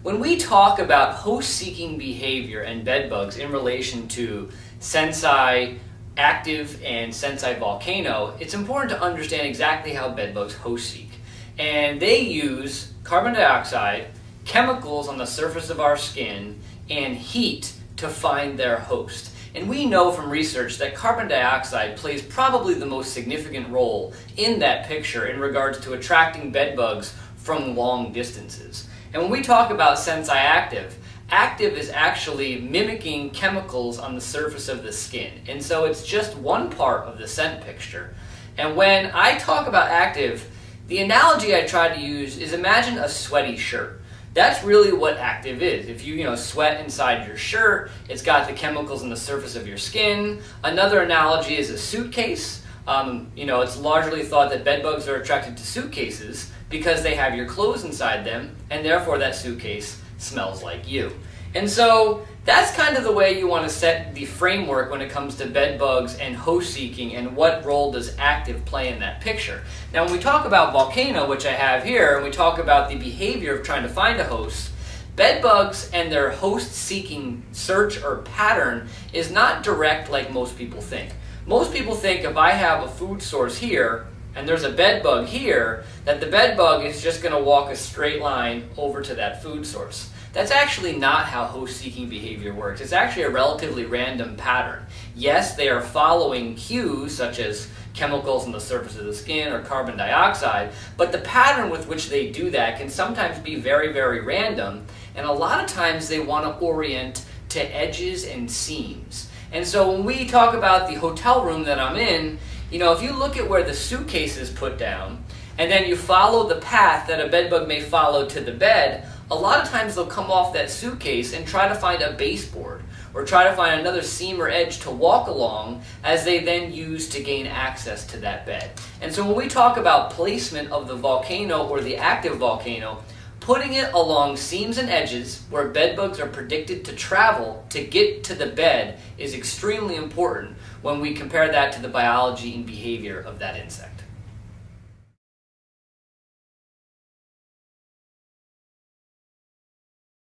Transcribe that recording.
When we talk about host-seeking behavior and bedbugs in relation to SenSci active and SenSci volcano, it's important to understand exactly how bedbugs host-seek. And they use carbon dioxide, chemicals on the surface of our skin, and heat to find their host. And we know from research that carbon dioxide plays probably the most significant role in that picture in regards to attracting bedbugs from long distances. And when we talk about SenSci active, active is actually mimicking chemicals on the surface of the skin. And so it's just one part of the scent picture. And when I talk about active, the analogy I try to use is imagine a sweaty shirt. That's really what active is. If you sweat inside your shirt, it's got the chemicals on the surface of your skin. Another analogy is a suitcase. It's largely thought that bedbugs are attracted to suitcases because they have your clothes inside them, and therefore that suitcase smells like you. And so that's kind of the way you want to set the framework when it comes to bedbugs and host seeking and what role does active play in that picture. Now when we talk about volcano, which I have here, and we talk about the behavior of trying to find a host, bedbugs and their host seeking search or pattern is not direct like most people think. Most people think if I have a food source here and there's a bedbug here, that the bedbug is just going to walk a straight line over to that food source. That's actually not how host-seeking behavior works. It's actually a relatively random pattern. Yes, they are following cues such as chemicals on the surface of the skin or carbon dioxide, but the pattern with which they do that can sometimes be very, very random, and a lot of times they want to orient to edges and seams. And so when we talk about the hotel room that I'm in, if you look at where the suitcase is put down, and then you follow the path that a bedbug may follow to the bed, a lot of times they'll come off that suitcase and try to find a baseboard or try to find another seam or edge to walk along as they then use to gain access to that bed. And so when we talk about placement of the volcano or the active volcano, putting it along seams and edges where bedbugs are predicted to travel to get to the bed is extremely important when we compare that to the biology and behavior of that insect.